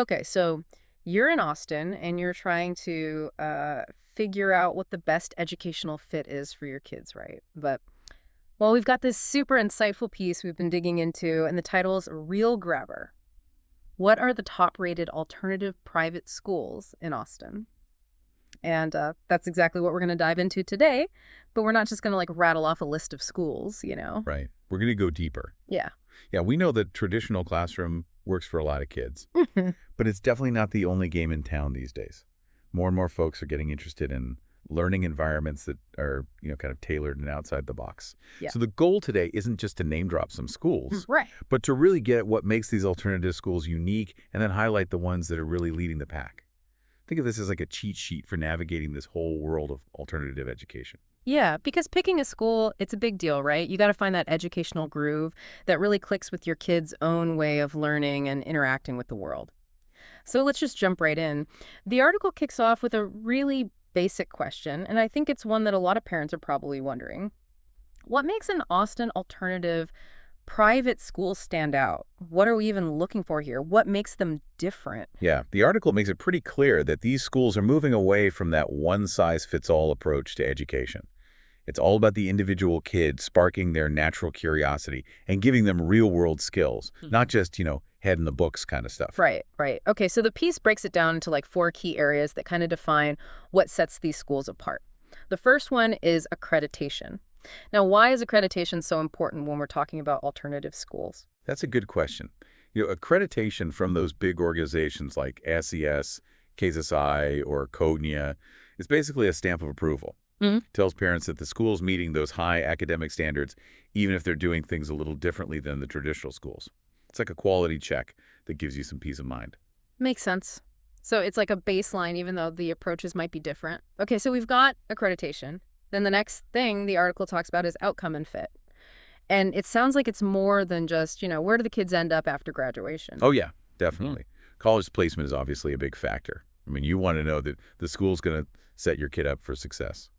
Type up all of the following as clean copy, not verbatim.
Okay, so you're in Austin and you're trying to figure out what the best educational fit is for your kids, right? But, well, we've got this super insightful piece we've been digging into, and the title is Real Grabber. What are the top-rated alternative private schools in Austin? And that's exactly what we're going to dive into today. But we're not just going to like rattle off a list of schools, you know? Right. We're going to go deeper. Yeah. Yeah, we know that traditional classroom works for a lot of kids, but it's definitely not the only game in town these days. More and more folks are getting interested in learning environments that are, kind of tailored and outside the box. Yeah. So the goal today isn't just to name drop some schools, Right. but to really get at what makes these alternative schools unique and then highlight the ones that are really leading the pack. Think of this as like a cheat sheet for navigating this whole world of alternative education. Yeah, because picking a school, it's a big deal, right? You got to find that educational groove that really clicks with your kid's own way of learning and interacting with the world. So let's just jump right in. The article kicks off with a really basic question, and I think it's one that a lot of parents are probably wondering. What makes an Austin alternative private school stand out? What are we even looking for here? What makes them different? Yeah, the article makes it pretty clear that these schools are moving away from that one-size-fits-all approach to education. It's all about the individual kid sparking their natural curiosity and giving them real-world skills, not just, head in the books kind of stuff. Right, right. Okay, so the piece breaks it down into like four key areas that kind of define what sets these schools apart. The first one is accreditation. Now, why is accreditation so important when we're talking about alternative schools? That's a good question. Accreditation from those big organizations like SES, KSSI, or CODNIA is basically a stamp of approval. Mhm. Tells parents that the school's meeting those high academic standards, even if they're doing things a little differently than the traditional schools. It's like a quality check that gives you some peace of mind. Makes sense. So it's like a baseline, even though the approaches might be different. Okay, so we've got accreditation. Then the next thing the article talks about is outcome and fit. And it sounds like it's more than just, where do the kids end up after graduation? Oh, yeah, definitely. College placement is obviously a big factor. I mean, you want to know that the school's going to set your kid up for success.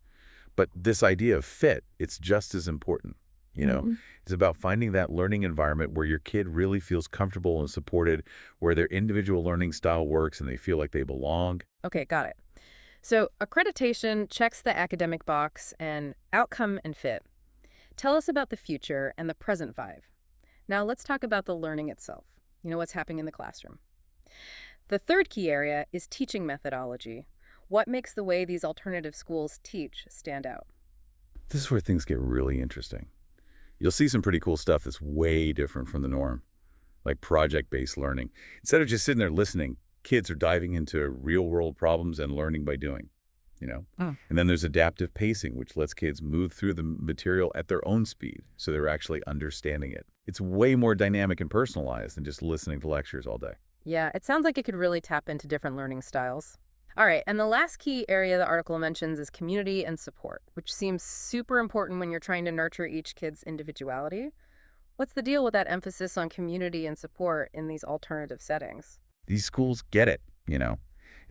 But this idea of fit, it's just as important. Mhm. It's about finding that learning environment where your kid really feels comfortable and supported, where their individual learning style works and they feel like they belong. Okay, got it. So accreditation checks the academic box and outcome and fit. Tell us about the future and the present vibe. Now let's talk about the learning itself. What's happening in the classroom. The third key area is teaching methodology. What makes the way these alternative schools teach stand out? This is where things get really interesting. You'll see some pretty cool stuff that's way different from the norm, like project-based learning. Instead of just sitting there listening, kids are diving into real-world problems and learning by doing. Oh. And then there's adaptive pacing, which lets kids move through the material at their own speed, so they're actually understanding it. It's way more dynamic and personalized than just listening to lectures all day. Yeah, it sounds like it could really tap into different learning styles. All right, and the last key area the article mentions is community and support, which seems super important when you're trying to nurture each kid's individuality. What's the deal with that emphasis on community and support in these alternative settings? These schools get it.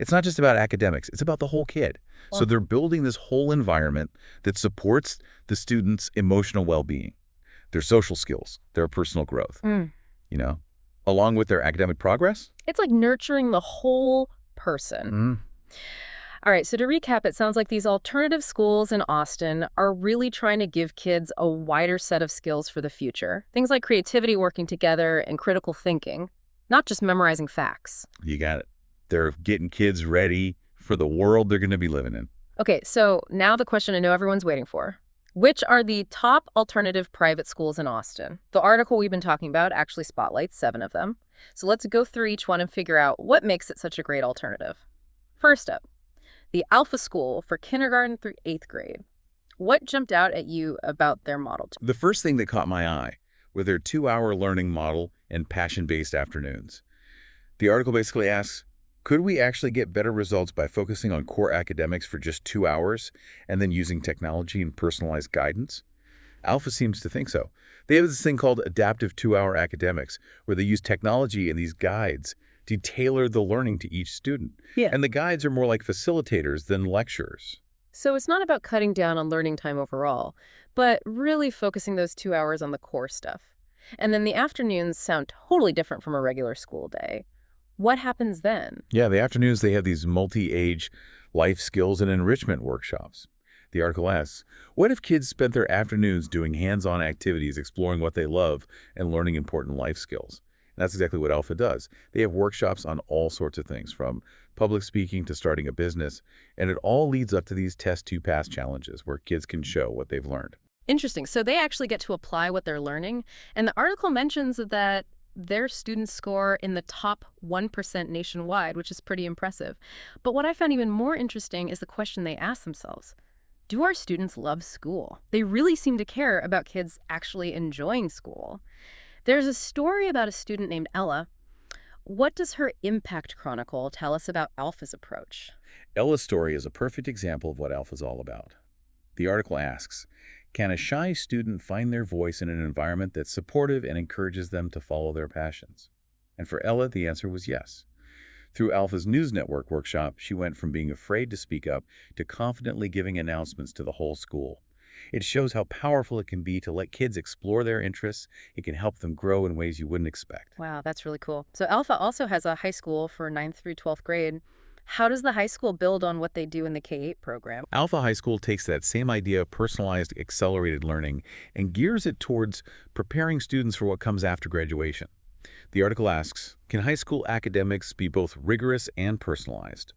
It's not just about academics, it's about the whole kid. So Well, they're building this whole environment that supports the student's emotional well-being, their social skills, their personal growth, mm. you know, along with their academic progress. It's like nurturing the whole person. Mm. All right, so to recap, it sounds like these alternative schools in Austin are really trying to give kids a wider set of skills for the future. Things like creativity, working together, and critical thinking, not just memorizing facts. You got it. They're getting kids ready for the world they're going to be living in. Okay, so now the question I know everyone's waiting for. Which are the top alternative private schools in Austin? The article we've been talking about actually spotlights 7 of them. So let's go through each one and figure out what makes it such a great alternative. First up, the Alpha School for kindergarten through 8th grade. What jumped out at you about their model? The first thing that caught my eye were their 2-hour learning model and passion-based afternoons. The article basically asks, could we actually get better results by focusing on core academics for just 2 hours and then using technology and personalized guidance? Alpha seems to think so. They have this thing called adaptive 2-hour academics, where they use technology and these guides to tailor the learning to each student. Yeah. And the guides are more like facilitators than lecturers. So it's not about cutting down on learning time overall, but really focusing those 2 hours on the core stuff. And then the afternoons sound totally different from a regular school day. What happens then? Yeah, the afternoons, they have these multi-age life skills and enrichment workshops. The article asks, what if kids spent their afternoons doing hands-on activities, exploring what they love, and learning important life skills? And that's exactly what Alpha does. They have workshops on all sorts of things, from public speaking to starting a business, and it all leads up to these test to pass challenges where kids can show what they've learned. Interesting. So they actually get to apply what they're learning. And the article mentions that their students score in the top 1% nationwide, which is pretty impressive. But what I found even more interesting is the question they ask themselves. Do our students love school? They really seem to care about kids actually enjoying school. There's a story about a student named Ella. What does her impact chronicle tell us about Alpha's approach? Ella's story is a perfect example of what Alpha is all about. The article asks, can a shy student find their voice in an environment that's supportive and encourages them to follow their passions? And for Ella, the answer was yes. Through Alpha's News Network workshop, she went from being afraid to speak up to confidently giving announcements to the whole school. It shows how powerful it can be to let kids explore their interests. It can help them grow in ways you wouldn't expect. Wow, that's really cool. So Alpha also has a high school for ninth through 12th grade. How does the high school build on what they do in the K-8 program? Alpha High School takes that same idea of personalized, accelerated learning and gears it towards preparing students for what comes after graduation. The article asks, can high school academics be both rigorous and personalized?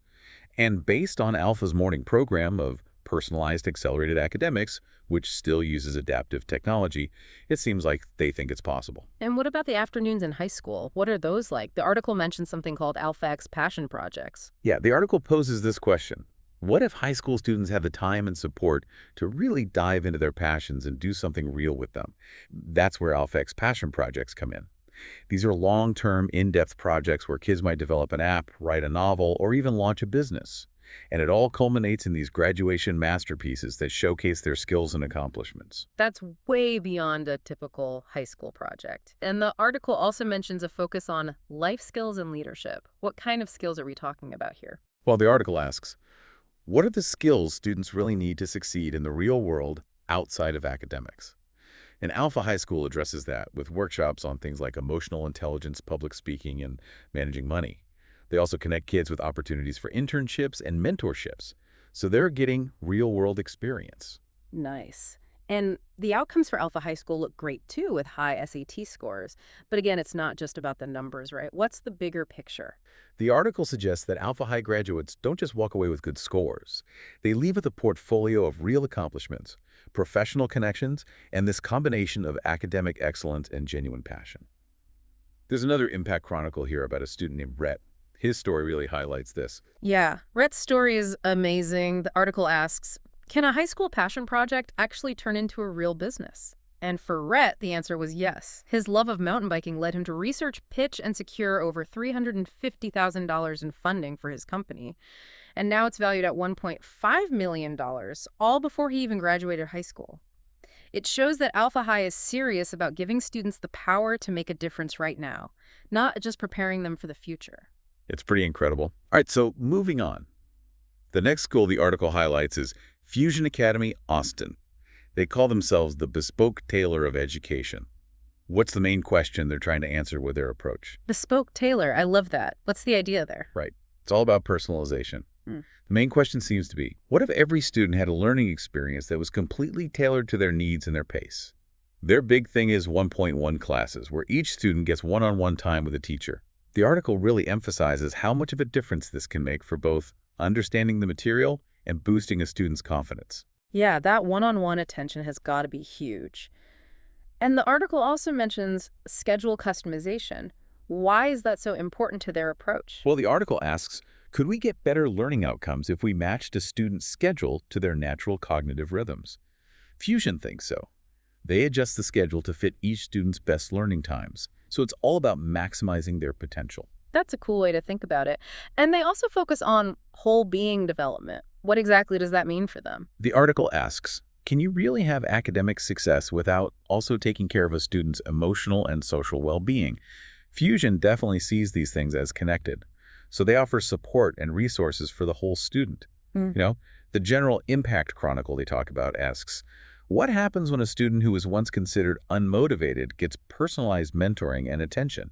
And based on Alpha's morning program of personalized accelerated academics, which still uses adaptive technology, it seems like they think it's possible. And what about the afternoons in high school? What are those like? The article mentions something called Alpha X Passion Projects. Yeah, the article poses this question. What if high school students have the time and support to really dive into their passions and do something real with them? That's where Alpha X Passion Projects come in. These are long-term, in-depth projects where kids might develop an app, write a novel, or even launch a business. And it all culminates in these graduation masterpieces that showcase their skills and accomplishments. That's way beyond a typical high school project. And the article also mentions a focus on life skills and leadership. What kind of skills are we talking about here? Well, the article asks, what are the skills students really need to succeed in the real world outside of academics? And Alpha High School addresses that with workshops on things like emotional intelligence, public speaking, and managing money. They also connect kids with opportunities for internships and mentorships, so they're getting real-world experience. Nice. And the outcomes for Alpha High School look great too, with high SAT scores. But again, it's not just about the numbers, right? What's the bigger picture? The article suggests that Alpha High graduates don't just walk away with good scores. They leave with a portfolio of real accomplishments, professional connections, and this combination of academic excellence and genuine passion. There's another impact chronicle here about a student named Rhett. His story really highlights this. Yeah, Rhett's story is amazing. The article asks, can a high school passion project actually turn into a real business? And for Rhett, the answer was yes. His love of mountain biking led him to research, pitch, and secure over $350,000 in funding for his company. And now it's valued at $1.5 million, all before he even graduated high school. It shows that Alpha High is serious about giving students the power to make a difference right now, not just preparing them for the future. It's pretty incredible. All right, so moving on. The next school the article highlights is Fusion Academy, Austin. They call themselves the bespoke tailor of education. What's the main question they're trying to answer with their approach? Bespoke tailor, I love that. What's the idea there? Right. It's all about personalization. The main question seems to be, what if every student had a learning experience that was completely tailored to their needs and their pace? Their big thing is 1.1 classes, where each student gets one-on-one time with a teacher. The article really emphasizes how much of a difference this can make for both understanding the material and boosting a student's confidence. Yeah, that one-on-one attention has got to be huge. And the article also mentions schedule customization. Why is that so important to their approach? Well, the article asks, could we get better learning outcomes if we matched a student's schedule to their natural cognitive rhythms? Fusion thinks so. They adjust the schedule to fit each student's best learning times, so it's all about maximizing their potential. That's a cool way to think about it. And they also focus on whole being development. What exactly does that mean for them? The article asks, can you really have academic success without also taking care of a student's emotional and social well-being? Fusion definitely sees these things as connected, so they offer support and resources for the whole student. The General Impact Chronicle they talk about asks, what happens when a student who was once considered unmotivated gets personalized mentoring and attention?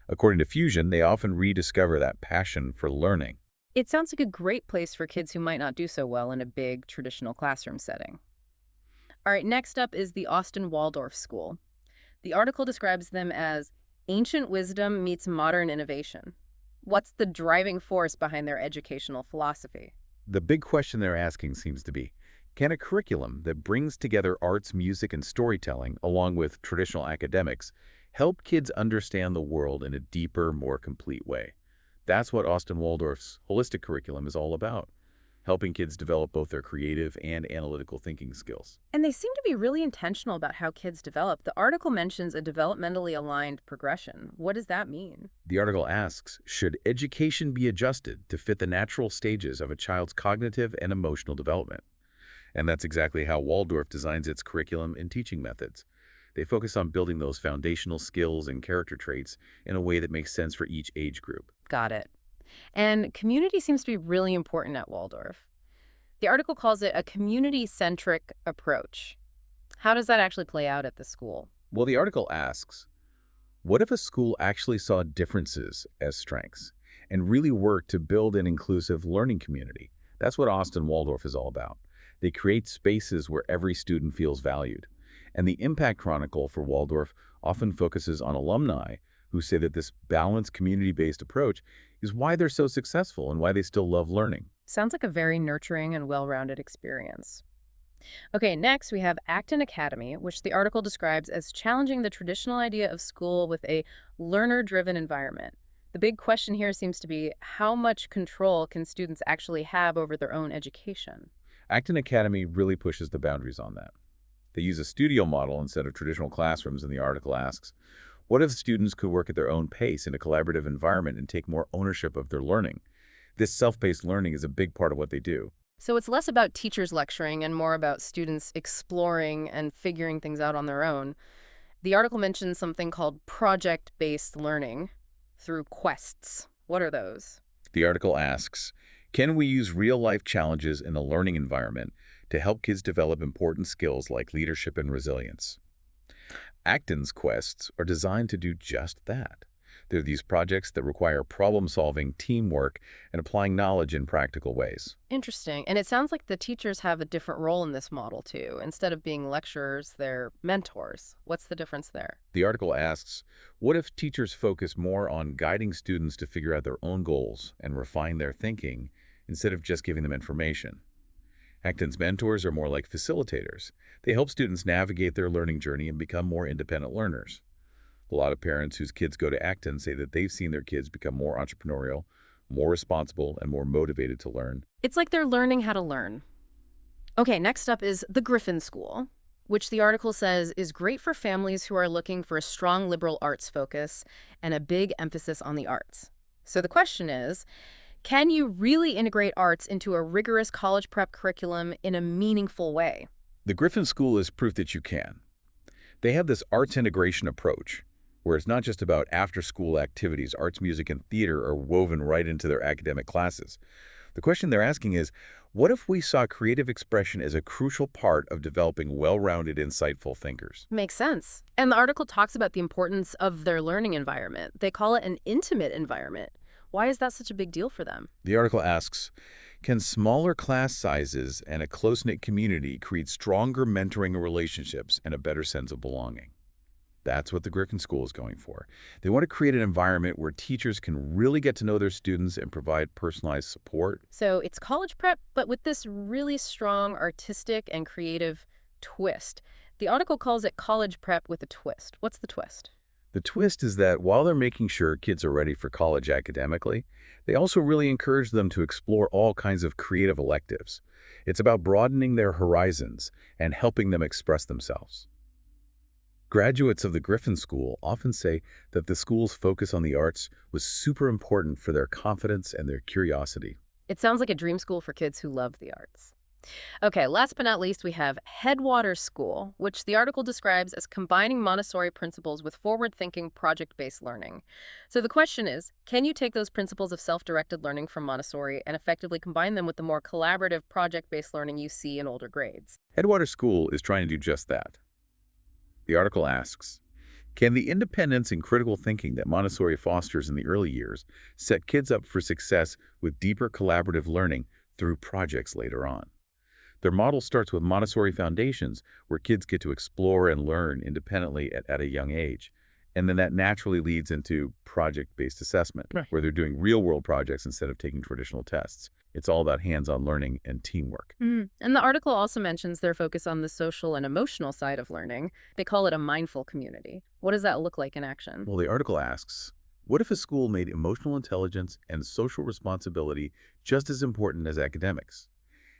According to Fusion, they often rediscover that passion for learning. It sounds like a great place for kids who might not do so well in a big traditional classroom setting. All right, next up is the Austin Waldorf School. The article describes them as ancient wisdom meets modern innovation. What's the driving force behind their educational philosophy? The big question they're asking seems to be, can a curriculum that brings together arts, music, and storytelling, along with traditional academics, help kids understand the world in a deeper, more complete way? That's what Austin Waldorf's holistic curriculum is all about, helping kids develop both their creative and analytical thinking skills. And they seem to be really intentional about how kids develop. The article mentions a developmentally aligned progression. What does that mean? The article asks, should education be adjusted to fit the natural stages of a child's cognitive and emotional development? And that's exactly how Waldorf designs its curriculum and teaching methods. They focus on building those foundational skills and character traits in a way that makes sense for each age group. Got it. And community seems to be really important at Waldorf. The article calls it a community-centric approach. How does that actually play out at the school? Well, the article asks, what if a school actually saw differences as strengths and really worked to build an inclusive learning community? That's what Austin Waldorf is all about. They create spaces where every student feels valued. And the Impact Chronicle for Waldorf often focuses on alumni who say that this balanced community-based approach is why they're so successful and why they still love learning. Sounds like a very nurturing and well-rounded experience. Okay, next we have Acton Academy, which the article describes as challenging the traditional idea of school with a learner-driven environment. The big question here seems to be how much control can students actually have over their own education? Acton Academy really pushes the boundaries on that. They use a studio model instead of traditional classrooms, and the article asks, what if students could work at their own pace in a collaborative environment and take more ownership of their learning? This self-paced learning is a big part of what they do. So it's less about teachers lecturing and more about students exploring and figuring things out on their own. The article mentions something called project-based learning through quests. What are those? The article asks, can we use real-life challenges in a learning environment to help kids develop important skills like leadership and resilience? Acton's quests are designed to do just that. They're these projects that require problem-solving, teamwork, and applying knowledge in practical ways. Interesting. And it sounds like the teachers have a different role in this model, too. Instead of being lecturers, they're mentors. What's the difference there? The article asks, what if teachers focus more on guiding students to figure out their own goals and refine their thinking instead of just giving them information? Acton's mentors are more like facilitators. They help students navigate their learning journey and become more independent learners. A lot of parents whose kids go to Acton say that they've seen their kids become more entrepreneurial, more responsible, and more motivated to learn. It's like they're learning how to learn. Okay, next up is the Griffin School, which the article says is great for families who are looking for a strong liberal arts focus and a big emphasis on the arts. So the question is, can you really integrate arts into a rigorous college prep curriculum in a meaningful way? The Griffin School is proof that you can. They have this arts integration approach, where it's not just about after-school activities. Arts, music, and theater are woven right into their academic classes. The question they're asking is, what if we saw creative expression as a crucial part of developing well-rounded, insightful thinkers? Makes sense. And the article talks about the importance of their learning environment. They call it an intimate environment. Why is that such a big deal for them? The article asks, can smaller class sizes and a close-knit community create stronger mentoring relationships and a better sense of belonging? That's what the Griffin School is going for. They want to create an environment where teachers can really get to know their students and provide personalized support. So it's college prep, but with this really strong artistic and creative twist. The article calls it college prep with a twist. What's the twist? The twist is that while they're making sure kids are ready for college academically, they also really encourage them to explore all kinds of creative electives. It's about broadening their horizons and helping them express themselves. Graduates of the Griffin School often say that the school's focus on the arts was super important for their confidence and their curiosity. It sounds like a dream school for kids who love the arts. Okay, last but not least, we have Headwater School, which the article describes as combining Montessori principles with forward-thinking project-based learning. So the question is, can you take those principles of self-directed learning from Montessori and effectively combine them with the more collaborative project-based learning you see in older grades? Headwater School is trying to do just that. The article asks, Can the independence and critical thinking that Montessori fosters in the early years set kids up for success with deeper collaborative learning through projects later on? Their model starts with Montessori foundations, where kids get to explore and learn independently at a young age. And then that naturally leads into project-based assessment, Right. where they're doing real-world projects instead of taking traditional tests. It's all about hands-on learning and teamwork. And the article also mentions their focus on the social and emotional side of learning. They call it a mindful community. What does that look like in action? Well, the article asks, what if a school made emotional intelligence and social responsibility just as important as academics?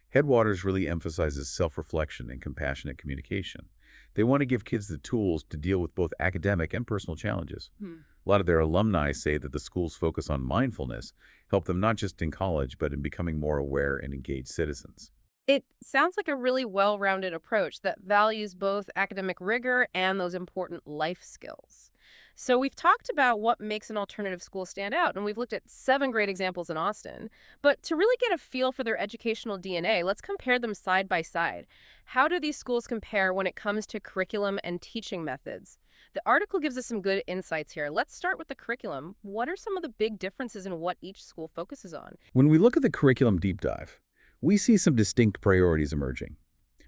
Headwaters really emphasizes self-reflection and compassionate communication. They want to give kids the tools to deal with both academic and personal challenges. Hmm. A lot of their alumni say that the school's focus on mindfulness helped them not just in college, but in becoming more aware and engaged citizens. It sounds like a really well-rounded approach that values both academic rigor and those important life skills. So we've talked about what makes an alternative school stand out, and we've looked at 7 great examples in Austin. But to really get a feel for their educational DNA, let's compare them side by side. How do these schools compare when it comes to curriculum and teaching methods? The article gives us some good insights here. Let's start with the curriculum. What are some of the big differences in what each school focuses on? When we look at the curriculum deep dive, we see some distinct priorities emerging.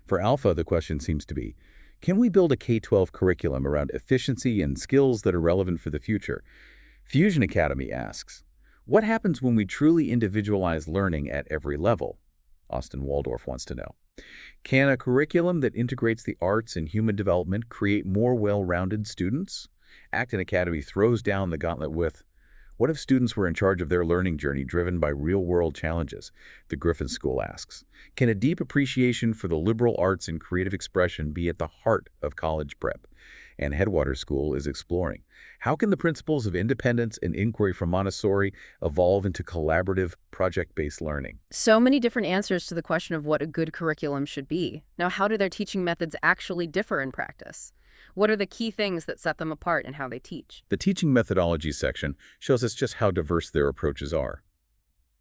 For Alpha, the question seems to be, can we build a K-12 curriculum around efficiency and skills that are relevant for the future? Fusion Academy asks, what happens when we truly individualize learning at every level? Austin Waldorf wants to know. Can a curriculum that integrates the arts and human development create more well-rounded students? Acton Academy throws down the gauntlet with, what if students were in charge of their learning journey driven by real-world challenges? The Griffin School asks, can a deep appreciation for the liberal arts and creative expression be at the heart of college prep? And Headwaters School is exploring, how can the principles of independence and inquiry from Montessori evolve into collaborative, project-based learning? So many different answers to the question of what a good curriculum should be. Now, how do their teaching methods actually differ in practice? What are the key things that set them apart in how they teach? The teaching methodology section shows us just how diverse their approaches are.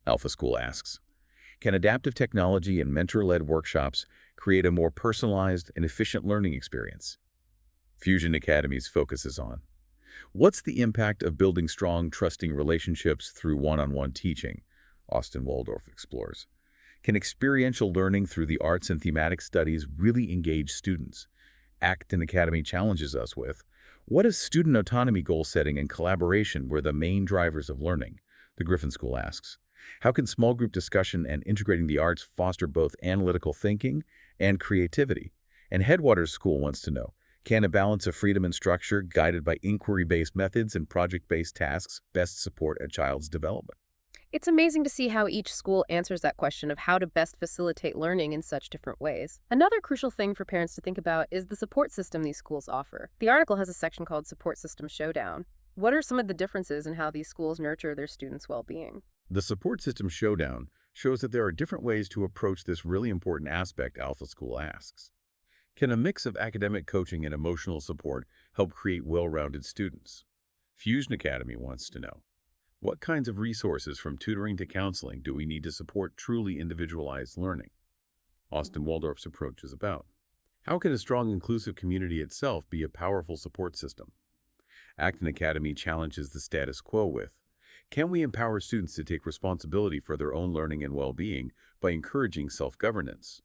Alpha School asks, can adaptive technology and mentor-led workshops create a more personalized and efficient learning experience? Fusion Academy's focuses on, what's the impact of building strong, trusting relationships through one-on-one teaching? Austin Waldorf explores, can experiential learning through the arts and thematic studies really engage students? Acton Academy challenges us with, what if student autonomy goal setting and collaboration were the main drivers of learning? The Griffin School asks, how can small group discussion and integrating the arts foster both analytical thinking and creativity? And Headwaters School wants to know, can a balance of freedom and structure guided by inquiry-based methods and project-based tasks best support a child's development? It's amazing to see how each school answers that question of how to best facilitate learning in such different ways. Another crucial thing for parents to think about is the support system these schools offer. The article has a section called Support System Showdown. What are some of the differences in how these schools nurture their students' well-being? The Support System Showdown shows that there are different ways to approach this really important aspect Alpha School asks. Can a mix of academic coaching and emotional support help create well-rounded students? Fusion Academy wants to know, what kinds of resources from tutoring to counseling do we need to support truly individualized learning? Austin Waldorf's approach is about, how can a strong inclusive community itself be a powerful support system? Acton Academy challenges the status quo with, can we empower students to take responsibility for their own learning and well-being by encouraging self-governance?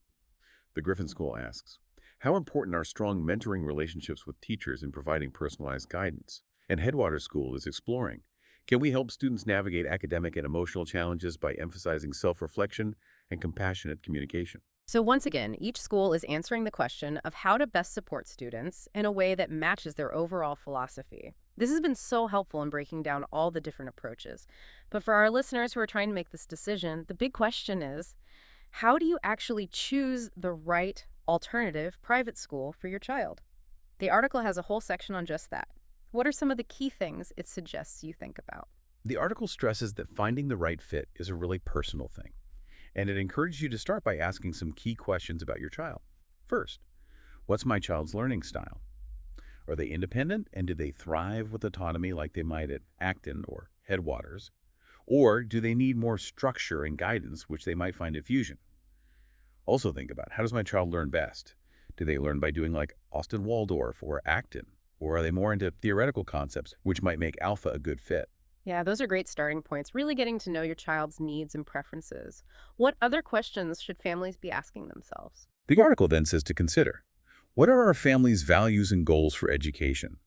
The Griffin School asks, how important are strong mentoring relationships with teachers in providing personalized guidance? And Headwaters School is exploring, can we help students navigate academic and emotional challenges by emphasizing self-reflection and compassionate communication? So once again, each school is answering the question of how to best support students in a way that matches their overall philosophy. This has been so helpful in breaking down all the different approaches. But for our listeners who are trying to make this decision, the big question is, how do you actually choose the right alternative private school for your child? The article has a whole section on just that. What are some of the key things it suggests you think about? The article stresses that finding the right fit is a really personal thing, and it encourages you to start by asking some key questions about your child. First, what's my child's learning style? Are they independent, and do they thrive with autonomy like they might at Acton or Headwaters? Or do they need more structure and guidance, which they might find at Fusion? Also think about, how does my child learn best? Do they learn by doing like Austin Waldorf or Acton? Or are they more into theoretical concepts, which might make alpha a good fit? Yeah, those are great starting points, really getting to know your child's needs and preferences. What other questions should families be asking themselves? The article then says to consider, what are our family's values and goals for education?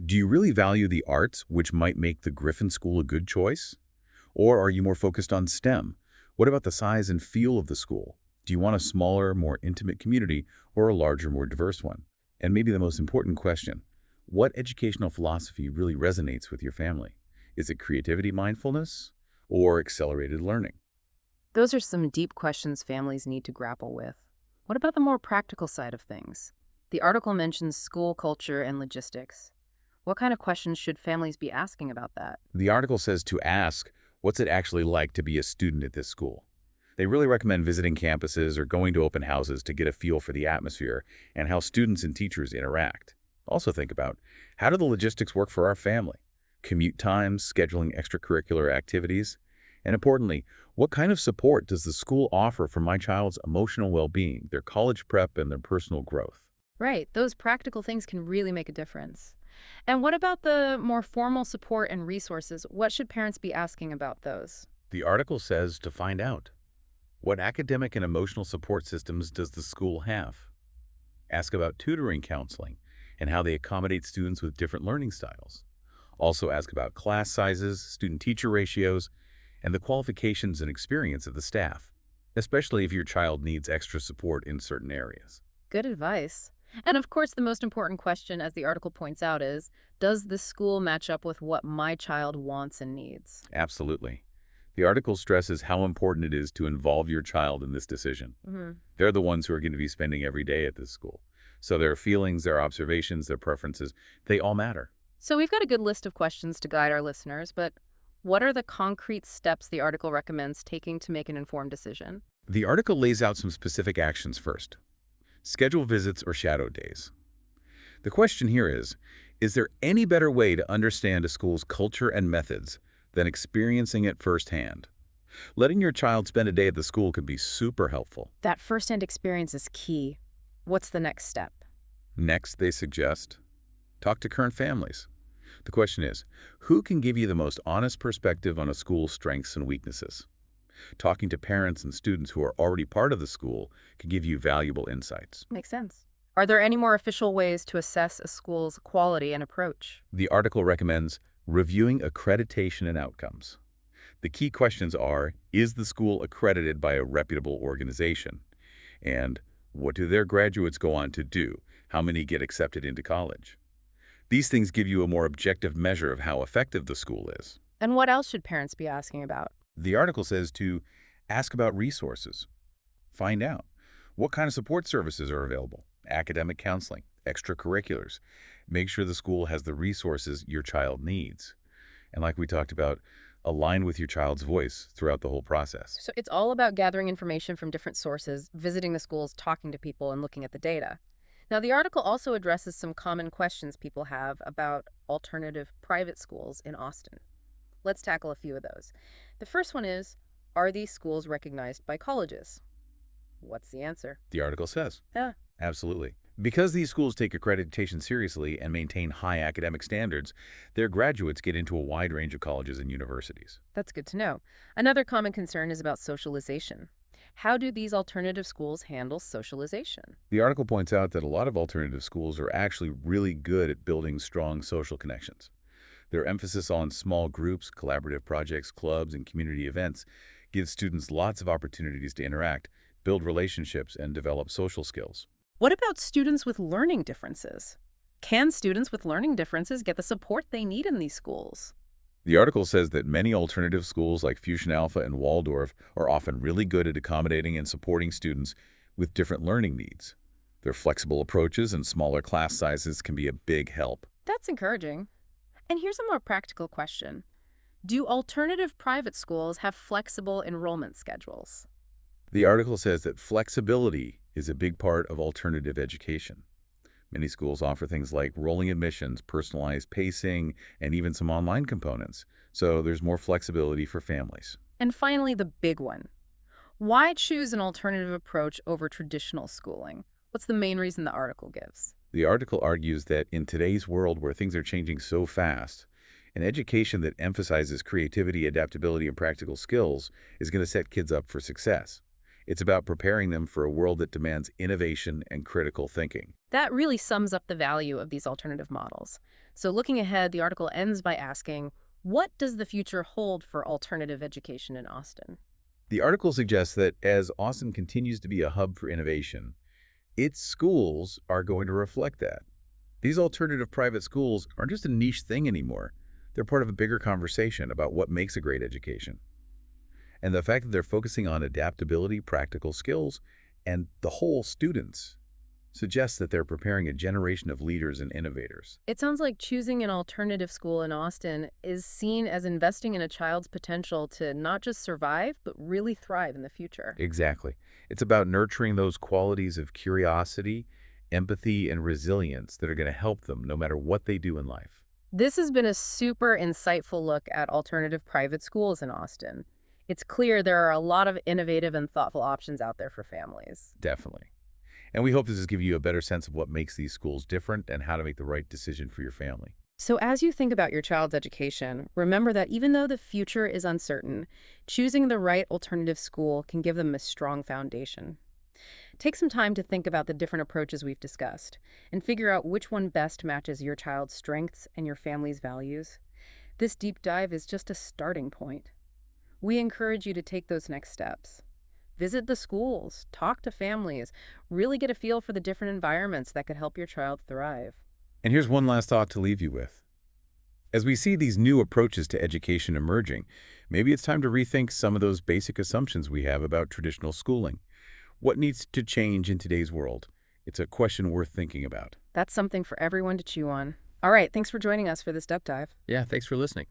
Do you really value the arts, which might make the Griffin School a good choice? Or are you more focused on STEM? What about the size and feel of the school? Do you want a smaller, more intimate community or a larger, more diverse one? And maybe the most important question, what educational philosophy really resonates with your family? Is it creativity mindfulness or accelerated learning? Those are some deep questions families need to grapple with. What about the more practical side of things? The article mentions school culture and logistics. What kind of questions should families be asking about that? The article says to ask, what's it actually like to be a student at this school? They really recommend visiting campuses or going to open houses to get a feel for the atmosphere and how students and teachers interact. Also think about, how do the logistics work for our family? Commute times, scheduling extracurricular activities, and importantly, what kind of support does the school offer for my child's emotional well-being, their college prep, and their personal growth? Right, those practical things can really make a difference. And what about the more formal support and resources? What should parents be asking about those? The article says to find out, what academic and emotional support systems does the school have? Ask about tutoring counseling and how they accommodate students with different learning styles. Also ask about class sizes, student-teacher ratios, and the qualifications and experience of the staff, especially if your child needs extra support in certain areas. Good advice. And of course, the most important question, as the article points out, is does the school match up with what my child wants and needs? Absolutely. The article stresses how important it is to involve your child in this decision. Hmm. They're the ones who are going to be spending every day at this school. So their feelings, their observations, their preferences, they all matter. So we've got a good list of questions to guide our listeners, but what are the concrete steps the article recommends taking to make an informed decision? The article lays out some specific actions first. Schedule visits or shadow days. The question here is there any better way to understand a school's culture and methods than experiencing it firsthand? Letting your child spend a day at the school can be super helpful. That firsthand experience is key. What's the next step? Next, they suggest, talk to current families. The question is, who can give you the most honest perspective on a school's strengths and weaknesses? Talking to parents and students who are already part of the school can give you valuable insights. Makes sense. Are there any more official ways to assess a school's quality and approach? The article recommends reviewing accreditation and outcomes. The key questions are, is the school accredited by a reputable organization? And what do their graduates go on to do? How many get accepted into college? These things give you a more objective measure of how effective the school is. And what else should parents be asking about? The article says to ask about resources. Find out what kind of support services are available, academic counseling, extracurriculars. Make sure the school has the resources your child needs. And like we talked about, align with your child's voice throughout the whole process. So it's all about gathering information from different sources, visiting the schools, talking to people, and looking at the data. Now, the article also addresses some common questions people have about alternative private schools in Austin. Let's tackle a few of those. The first one is, are these schools recognized by colleges? What's the answer? The article says. Yeah. Absolutely. Because these schools take accreditation seriously and maintain high academic standards, their graduates get into a wide range of colleges and universities. That's good to know. Another common concern is about socialization. How do these alternative schools handle socialization? The article points out that a lot of alternative schools are actually really good at building strong social connections. Their emphasis on small groups, collaborative projects, clubs, and community events gives students lots of opportunities to interact, build relationships, and develop social skills. What about students with learning differences? Can students with learning differences get the support they need in these schools? The article says that many alternative schools like Fusion Alpha and Waldorf are often really good at accommodating and supporting students with different learning needs. Their flexible approaches and smaller class sizes can be a big help. That's encouraging. And here's a more practical question. Do alternative private schools have flexible enrollment schedules? The article says that flexibility is a big part of alternative education. Many schools offer things like rolling admissions, personalized pacing, and even some online components, so there's more flexibility for families. And finally, the big one. Why choose an alternative approach over traditional schooling? What's the main reason the article gives? The article argues that in today's world where things are changing so fast, an education that emphasizes creativity, adaptability, and practical skills is going to set kids up for success. It's about preparing them for a world that demands innovation and critical thinking. That really sums up the value of these alternative models. So looking ahead, the article ends by asking, what does the future hold for alternative education in Austin? The article suggests that as Austin continues to be a hub for innovation, its schools are going to reflect that. These alternative private schools aren't just a niche thing anymore. They're part of a bigger conversation about what makes a great education. And the fact that they're focusing on adaptability, practical skills, and the whole students suggests that they're preparing a generation of leaders and innovators. It sounds like choosing an alternative school in Austin is seen as investing in a child's potential to not just survive, but really thrive in the future. Exactly. It's about nurturing those qualities of curiosity, empathy, and resilience that are going to help them no matter what they do in life. This has been a super insightful look at alternative private schools in Austin. It's clear there are a lot of innovative and thoughtful options out there for families. Definitely. And we hope this has given you a better sense of what makes these schools different and how to make the right decision for your family. So as you think about your child's education, remember that even though the future is uncertain, choosing the right alternative school can give them a strong foundation. Take some time to think about the different approaches we've discussed and figure out which one best matches your child's strengths and your family's values. This deep dive is just a starting point. We encourage you to take those next steps. Visit the schools, talk to families, really get a feel for the different environments that could help your child thrive. And here's one last thought to leave you with. As we see these new approaches to education emerging, maybe it's time to rethink some of those basic assumptions we have about traditional schooling. What needs to change in today's world? It's a question worth thinking about. That's something for everyone to chew on. All right, thanks for joining us for this deep dive. Yeah, thanks for listening.